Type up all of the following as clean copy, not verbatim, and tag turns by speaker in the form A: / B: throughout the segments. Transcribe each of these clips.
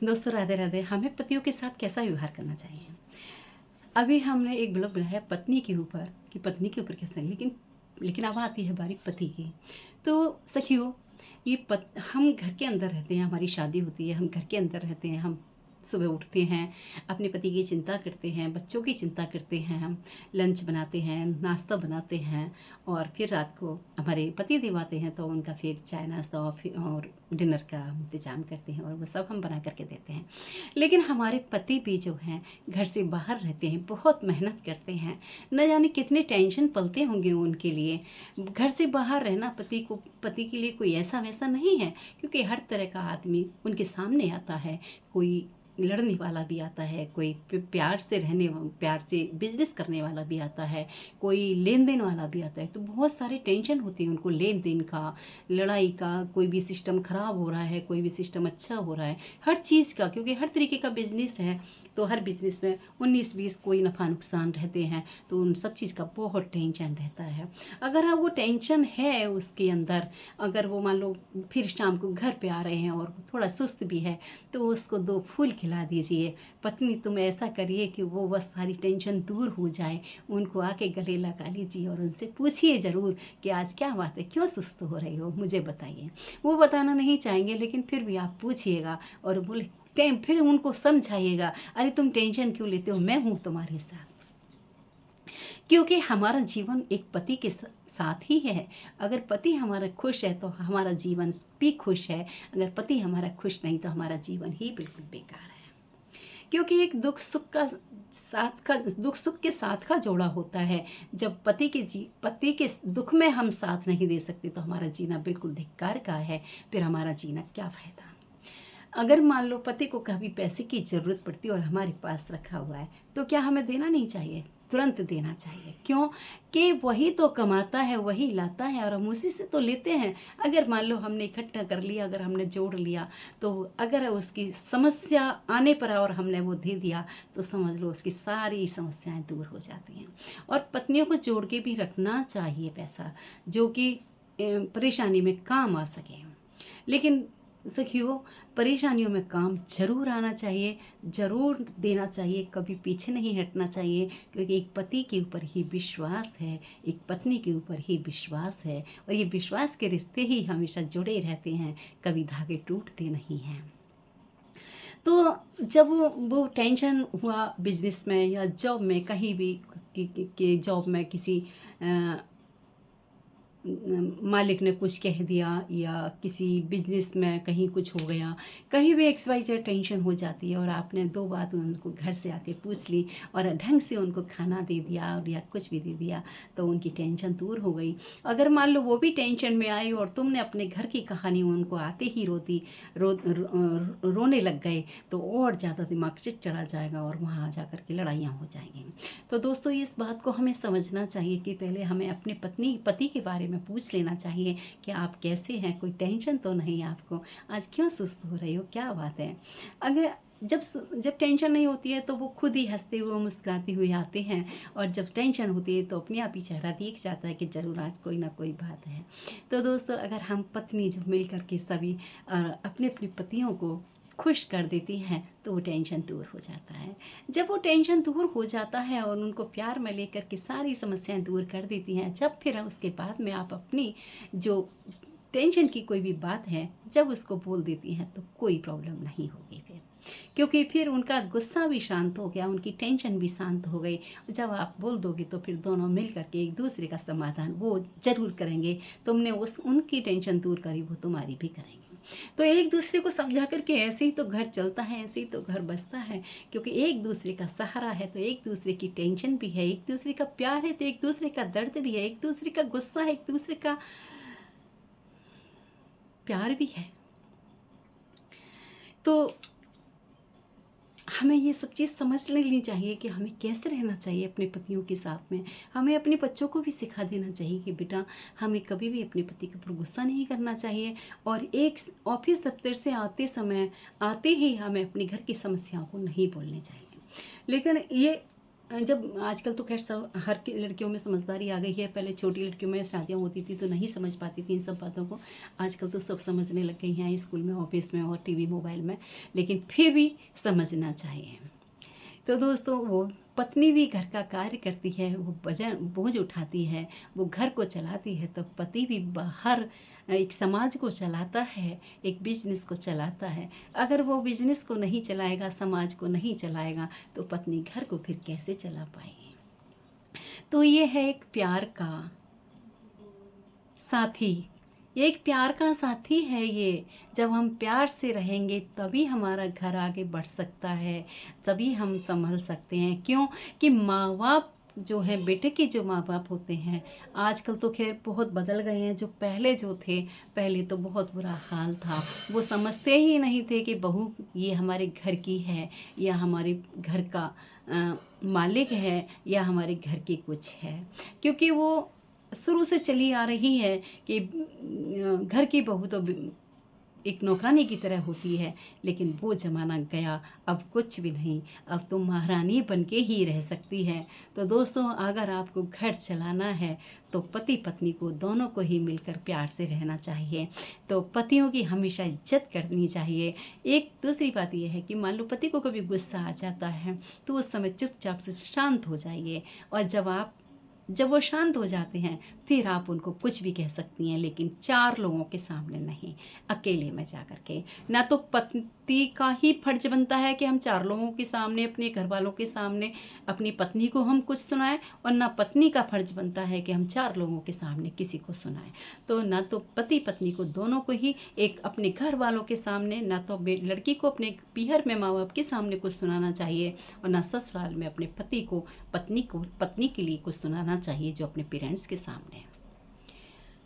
A: दोस्तों राधे राधे। हमें पतियों के साथ कैसा व्यवहार करना चाहिए। अभी हमने एक ब्लॉग बनाया पत्नी के ऊपर कि पत्नी के ऊपर कैसा, लेकिन लेकिन अब आती है बारी पति की। तो सखियों, हम घर के अंदर रहते हैं, हमारी शादी होती है, हम घर के अंदर रहते हैं, हम सुबह उठते हैं, अपने पति की चिंता करते हैं, बच्चों की चिंता करते हैं, हम लंच बनाते हैं, नाश्ता बनाते हैं, और फिर रात को हमारे पति देव आते हैं तो उनका फिर चाय नाश्ता और डिनर का इंतजाम करते हैं, और वो सब हम बना करके देते हैं। लेकिन हमारे पति भी जो हैं घर से बाहर रहते हैं, बहुत मेहनत करते हैं, न जाने कितने टेंशन पलते होंगे उनके लिए। घर से बाहर रहना पति के लिए कोई ऐसा वैसा नहीं है, क्योंकि हर तरह का आदमी उनके सामने आता है। कोई लड़ने वाला भी आता है, कोई प्यार से बिजनेस करने वाला भी आता है, कोई लेन देन वाला भी आता है। तो बहुत सारे टेंशन होती है उनको, लेन देन का, लड़ाई का, कोई भी सिस्टम ख़राब हो रहा है, कोई भी सिस्टम अच्छा हो रहा है, हर चीज़ का, क्योंकि हर तरीके का बिजनेस है। तो हर बिजनेस में 19-20 कोई नफ़ा नुकसान रहते हैं, तो उन सब चीज़ का बहुत टेंशन रहता है। अगर हाँ वो टेंशन है उसके अंदर, अगर वो मान लो फिर शाम को घर पे आ रहे हैं और थोड़ा सुस्त भी है, तो उसको 2 फूल खिला दीजिए। पत्नी तुम ऐसा करिए कि वो बस सारी टेंशन दूर हो जाए। उनको आके गले लगा लीजिए और उनसे पूछिए ज़रूर कि आज क्या बात है, क्यों सुस्त हो रही हो, मुझे बताइए। वो बताना नहीं चाहेंगे, लेकिन फिर भी आप पूछिएगा और बोले टाइम फिर उनको समझाइएगा, अरे तुम टेंशन क्यों लेते हो, मैं हूँ तुम्हारे साथ। क्योंकि हमारा जीवन एक पति के साथ ही है। अगर पति हमारा खुश है तो हमारा जीवन भी खुश है, अगर पति हमारा खुश नहीं तो हमारा जीवन ही बिल्कुल बेकार है। क्योंकि एक दुख सुख के साथ का जोड़ा होता है। जब पति के दुख में हम साथ नहीं दे सकते तो हमारा जीना बिल्कुल धिक्कार का है। फिर हमारा जीना क्या फ़ायदा। अगर मान लो पति को कभी पैसे की ज़रूरत पड़ती है और हमारे पास रखा हुआ है, तो क्या हमें देना नहीं चाहिए? तुरंत देना चाहिए। क्यों? कि वही तो कमाता है, वही लाता है, और हम उसी से तो लेते हैं। अगर मान लो हमने इकट्ठा कर लिया, अगर हमने जोड़ लिया, तो अगर उसकी समस्या आने पर और हमने वो दे दिया, तो समझ लो उसकी सारी समस्याएं दूर हो जाती हैं। और पत्नियों को जोड़ के भी रखना चाहिए पैसा, जो कि परेशानी में काम आ सके। लेकिन सखियों, परेशानियों में काम जरूर आना चाहिए, ज़रूर देना चाहिए, कभी पीछे नहीं हटना चाहिए। क्योंकि एक पति के ऊपर ही विश्वास है, एक पत्नी के ऊपर ही विश्वास है, और ये विश्वास के रिश्ते ही हमेशा जुड़े रहते हैं, कभी धागे टूटते नहीं हैं। तो जब वो टेंशन हुआ बिजनेस में या जॉब में, कहीं भी कि जॉब में किसी मालिक ने कुछ कह दिया, या किसी बिजनेस में कहीं कुछ हो गया, कहीं भी XYZ टेंशन हो जाती है, और आपने 2 बात उनको घर से आके पूछ ली और ढंग से उनको खाना दे दिया और या कुछ भी दे दिया, तो उनकी टेंशन दूर हो गई। अगर मान लो वो भी टेंशन में आई और तुमने अपने घर की कहानी उनको आते ही रोने लग गए, तो और ज़्यादा दिमाग से चढ़ा जाएगा और वहाँ आ जा कर के लड़ाइयाँ हो जाएंगी। तो दोस्तों, इस बात को हमें समझना चाहिए कि पहले हमें अपने पति के बारे में पूछ लेना चाहिए कि आप कैसे हैं, कोई टेंशन तो नहीं आपको, आज क्यों सुस्त हो रही हो, क्या बात है। अगर जब टेंशन नहीं होती है तो वो खुद ही हंसते हुए मुस्कुराते हुए आते हैं, और जब टेंशन होती है तो अपने आप ही चेहरा दिख जाता है कि ज़रूर आज कोई ना कोई बात है। तो दोस्तों, अगर हम पत्नी जब मिल करके सभी अपने अपने पतियों को खुश कर देती हैं तो वो टेंशन दूर हो जाता है। जब वो टेंशन दूर हो जाता है और उनको प्यार में लेकर के सारी समस्याएं दूर कर देती हैं, जब फिर उसके बाद में आप अपनी जो टेंशन की कोई भी बात है जब उसको बोल देती हैं, तो कोई प्रॉब्लम नहीं होगी फिर। क्योंकि फिर उनका गुस्सा भी शांत हो गया, उनकी टेंशन भी शांत हो गई। जब आप बोल दोगे तो फिर दोनों मिल करके एक दूसरे का समाधान वो ज़रूर करेंगे। तुमने उनकी टेंशन दूर करी, वो तुम्हारी भी करेंगे। तो एक दूसरे को समझा करके ऐसे ही तो घर चलता है, ऐसे ही तो घर बसता है। क्योंकि एक दूसरे का सहारा है तो एक दूसरे की टेंशन भी है, एक दूसरे का प्यार है तो एक दूसरे का दर्द भी है, एक दूसरे का गुस्सा है, एक दूसरे का प्यार भी है। तो हमें ये सब चीज़ समझ लेनी चाहिए कि हमें कैसे रहना चाहिए अपने पतियों के साथ में। हमें अपने बच्चों को भी सिखा देना चाहिए कि बेटा, हमें कभी भी अपने पति के ऊपर गुस्सा नहीं करना चाहिए, और एक ऑफिस दफ्तर से आते ही हमें अपने घर की समस्याओं को नहीं बोलने चाहिए। लेकिन ये जब आजकल तो खैर सब हर की लड़कियों में समझदारी आ गई है। पहले छोटी लड़कियों में शादियाँ होती थी तो नहीं समझ पाती थी इन सब बातों को। आजकल तो सब समझने लग गई हैं, स्कूल में, ऑफिस में और टीवी मोबाइल में, लेकिन फिर भी समझना चाहिए। तो दोस्तों, वो पत्नी भी घर का कार्य करती है, वो वजन बोझ उठाती है, वो घर को चलाती है, तो पति भी बाहर एक समाज को चलाता है, एक बिजनेस को चलाता है। अगर वो बिजनेस को नहीं चलाएगा, समाज को नहीं चलाएगा, तो पत्नी घर को फिर कैसे चला पाएगी। तो ये है एक प्यार का साथी, ये एक प्यार का साथी है ये। जब हम प्यार से रहेंगे तभी हमारा घर आगे बढ़ सकता है, तभी हम संभल सकते हैं। क्यों कि माँ बाप जो है, बेटे के जो माँ बाप होते हैं, आजकल तो खैर बहुत बदल गए हैं। जो पहले जो थे, पहले तो बहुत बुरा हाल था। वो समझते ही नहीं थे कि बहू ये हमारे घर की है, या हमारे घर का मालिक है, या हमारे घर की कुछ है। क्योंकि वो शुरू से चली आ रही है कि घर की बहू तो एक नौकरानी की तरह होती है। लेकिन वो ज़माना गया, अब कुछ भी नहीं, अब तो महारानी बन के ही रह सकती है। तो दोस्तों, अगर आपको घर चलाना है तो पति पत्नी को दोनों को ही मिलकर प्यार से रहना चाहिए। तो पतियों की हमेशा इज्जत करनी चाहिए। एक दूसरी बात यह है कि मान लो पति को कभी गुस्सा आ जाता है तो उस समय चुपचाप से शांत हो जाइए, और जब वो शांत हो जाते हैं फिर आप उनको कुछ भी कह सकती हैं, लेकिन 4 लोगों के सामने नहीं, अकेले में जा कर के। ना तो पति का ही फर्ज बनता है कि हम 4 लोगों के सामने, अपने घर वालों के सामने अपनी पत्नी को हम कुछ सुनाएं, और ना पत्नी का फर्ज बनता है कि हम 4 लोगों के सामने किसी को सुनाएं। तो ना तो पति पत्नी को दोनों को ही एक अपने घर वालों के सामने, ना तो लड़की को अपने पीहर में माँ बाप के सामने कुछ सुनाना चाहिए, और ना ससुराल में अपने पति को पत्नी के लिए कुछ सुनाना चाहिए जो अपने पेरेंट्स के सामने है।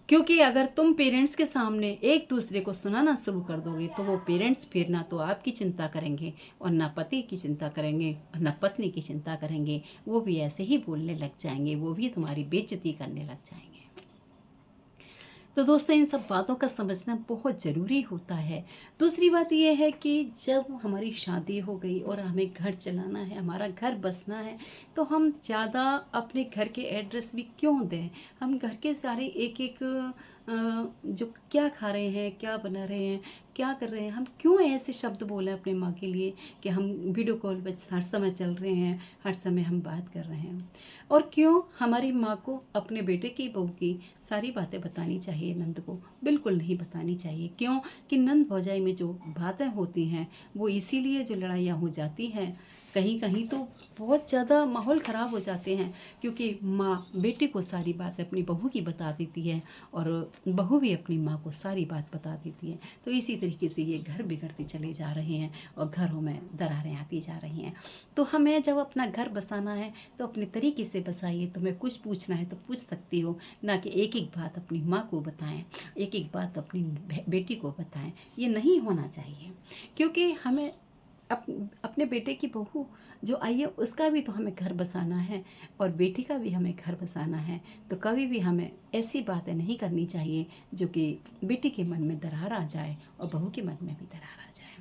A: क्योंकि अगर तुम पेरेंट्स के सामने एक दूसरे को सुनाना शुरू कर दोगे तो वो पेरेंट्स फिर ना तो आपकी चिंता करेंगे, और ना पति की चिंता करेंगे, और ना पत्नी की चिंता करेंगे। वो भी ऐसे ही बोलने लग जाएंगे, वो भी तुम्हारी बेइज्जती करने लग जाएंगे। तो दोस्तों, इन सब बातों का समझना बहुत ज़रूरी होता है। दूसरी बात यह है कि जब हमारी शादी हो गई और हमें घर चलाना है, हमारा घर बसना है, तो हम ज़्यादा अपने घर के एड्रेस भी क्यों दें। हम घर के सारे एक एक जो क्या खा रहे हैं, क्या बना रहे हैं, क्या कर रहे हैं, हम क्यों ऐसे शब्द बोलें अपने माँ के लिए कि हम वीडियो कॉल पर हर समय चल रहे हैं, हर समय हम बात कर रहे हैं। और क्यों हमारी माँ को अपने बेटे की बहू की सारी बातें बतानी चाहिए, नंद को बिल्कुल नहीं बतानी चाहिए। क्यों कि नंद भौजाई में जो बातें होती हैं वो इसीलिए जो लड़ाइयाँ हो जाती हैं, कहीं कहीं तो बहुत ज़्यादा माहौल ख़राब हो जाते हैं, क्योंकि माँ बेटे को सारी बातें अपनी बहू की बता देती है, और बहू भी अपनी माँ को सारी बात बता देती है। तो इसी तरीके से ये घर बिगड़ते चले जा रहे हैं, और घरों में दरारें आती जा रही हैं। तो हमें जब अपना घर बसाना है तो अपने तरीके से बसाइए। तुम्हें कुछ पूछना है तो पूछ सकती हो, ना कि एक एक बात अपनी माँ को बताएं, एक एक बात अपनी बेटी को बताएं। ये नहीं होना चाहिए, क्योंकि हमें अपने बेटे की बहू जो आई है उसका भी तो हमें घर बसाना है, और बेटी का भी हमें घर बसाना है। तो कभी भी हमें ऐसी बातें नहीं करनी चाहिए जो कि बेटी के मन में दरार आ जाए और बहू के मन में भी दरार आ जाए।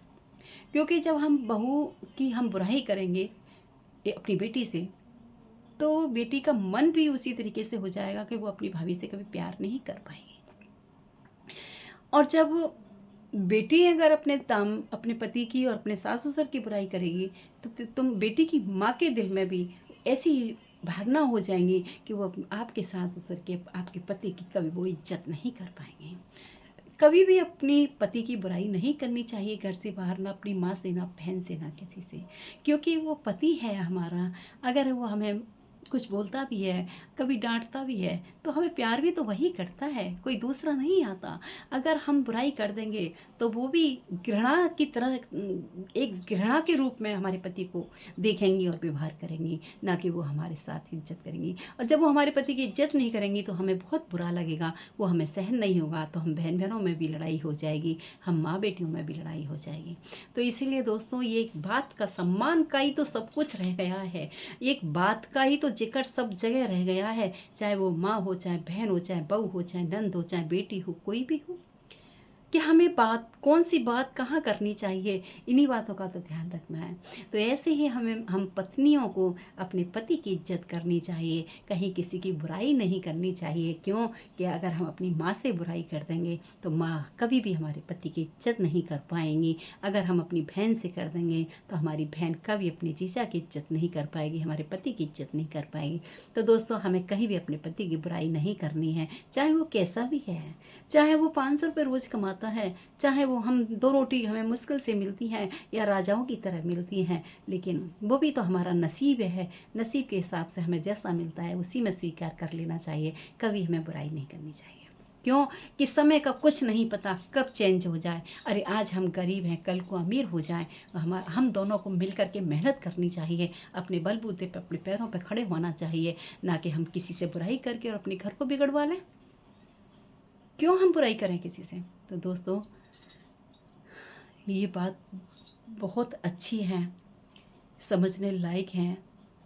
A: क्योंकि जब हम बहू की हम बुराई करेंगे अपनी बेटी से, तो बेटी का मन भी उसी तरीके से हो जाएगा कि वो अपनी भाभी से कभी प्यार नहीं कर पाएगी। और जब बेटी अगर अपने पति की और अपने सास ससुर की बुराई करेगी, तो तुम बेटी की माँ के दिल में भी ऐसी भावना हो जाएंगी कि वो आपके सास ससुर के, आपके पति की कभी वो इज्जत नहीं कर पाएंगे। कभी भी अपनी पति की बुराई नहीं करनी चाहिए घर से बाहर, ना अपनी माँ से, ना बहन से, ना किसी से, क्योंकि वो पति है हमारा। अगर वो हमें कुछ बोलता भी है, कभी डांटता भी है, तो हमें प्यार भी तो वही करता है, कोई दूसरा नहीं आता। अगर हम बुराई कर देंगे तो वो भी घृणा की तरह, एक घृणा के रूप में हमारे पति को देखेंगी और व्यवहार करेंगी, ना कि वो हमारे साथ इज्जत करेंगी। और जब वो हमारे पति की इज्जत नहीं करेंगी तो हमें बहुत बुरा लगेगा, वो हमें सहन नहीं होगा। तो हम बहन बहनों में भी लड़ाई हो जाएगी, हम माँ बेटियों में भी लड़ाई हो जाएगी। तो इसीलिए दोस्तों, ये एक बात का, सम्मान का ही तो सब कुछ रह गया है, एक बात का ही तो जिक्र सब जगह रह गया है। चाहे वो माँ हो, चाहे बहन हो, चाहे बहू हो, चाहे नंद हो, चाहे बेटी हो, कोई भी हो, कि हमें बात कौन सी बात कहाँ करनी चाहिए, इन्हीं बातों का तो ध्यान रखना है। तो ऐसे ही हम पत्नियों को अपने पति की इज्जत करनी चाहिए, कहीं किसी की बुराई नहीं करनी चाहिए। क्यों कि अगर हम अपनी माँ से बुराई कर देंगे तो माँ कभी भी हमारे पति की इज्जत नहीं कर पाएंगी। अगर हम अपनी बहन से कर देंगे तो हमारी बहन कभी अपनी जीजा की इज्जत नहीं कर पाएगी, हमारे पति की इज्जत नहीं कर पाएगी। तो दोस्तों, हमें कहीं भी अपने पति की बुराई नहीं करनी है, चाहे वो कैसा भी है, चाहे वो 500 रुपये रोज़ कमाता है, चाहे वो हम 2 रोटी हमें मुश्किल से मिलती हैं या राजाओं की तरह मिलती हैं, लेकिन वो भी तो हमारा नसीब है। नसीब के हिसाब से हमें जैसा मिलता है उसी में स्वीकार कर लेना चाहिए, कभी हमें बुराई नहीं करनी चाहिए। क्यों कि समय का कुछ नहीं पता कब चेंज हो जाए। अरे आज हम गरीब हैं, कल को अमीर हो जाएं। हम दोनों को मिल कर के मेहनत करनी चाहिए, अपने बलबूते पे अपने पैरों पे खड़े होना चाहिए, ना कि हम किसी से बुराई करके और अपने घर को बिगड़वा लें। क्यों हम बुराई करें किसी से। तो दोस्तों, ये बात बहुत अच्छी है, समझने लायक है।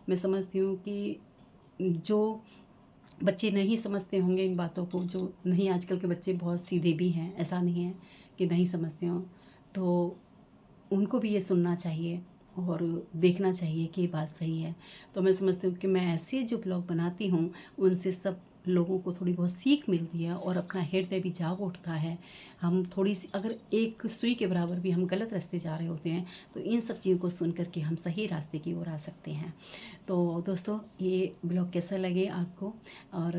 A: मैं समझती हूँ कि जो बच्चे नहीं समझते होंगे इन बातों को, जो नहीं, आजकल के बच्चे बहुत सीधे भी हैं, ऐसा नहीं है कि नहीं समझते हों, तो उनको भी ये सुनना चाहिए और देखना चाहिए कि ये बात सही है। तो मैं समझती हूँ कि मैं ऐसे जो ब्लॉग बनाती हूँ उनसे सब लोगों को थोड़ी बहुत सीख मिलती है और अपना हृदय भी जाग उठता है। हम थोड़ी सी अगर एक सुई के बराबर भी हम गलत रास्ते जा रहे होते हैं तो इन सब चीज़ों को सुन करके हम सही रास्ते की ओर आ सकते हैं। तो दोस्तों, ये ब्लॉग कैसा लगे आपको, और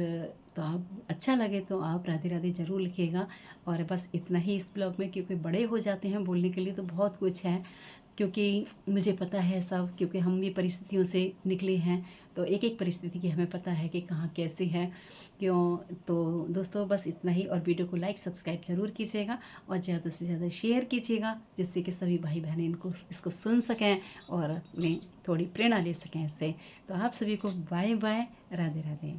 A: तो आप अच्छा लगे तो आप राधे राधे ज़रूर लिखिएगा। और बस इतना ही इस ब्लॉग में, क्योंकि बड़े हो जाते हैं बोलने के लिए तो बहुत कुछ है, क्योंकि मुझे पता है सब, क्योंकि हम भी परिस्थितियों से निकले हैं, तो एक एक परिस्थिति की हमें पता है कि कहाँ कैसे है क्यों। तो दोस्तों, बस इतना ही, और वीडियो को लाइक सब्सक्राइब ज़रूर कीजिएगा और ज़्यादा से ज़्यादा शेयर कीजिएगा, जिससे कि सभी भाई बहनें इसको सुन सकें और अपने थोड़ी प्रेरणा ले सकें इससे। तो आप सभी को बाय बाय, राधे राधे।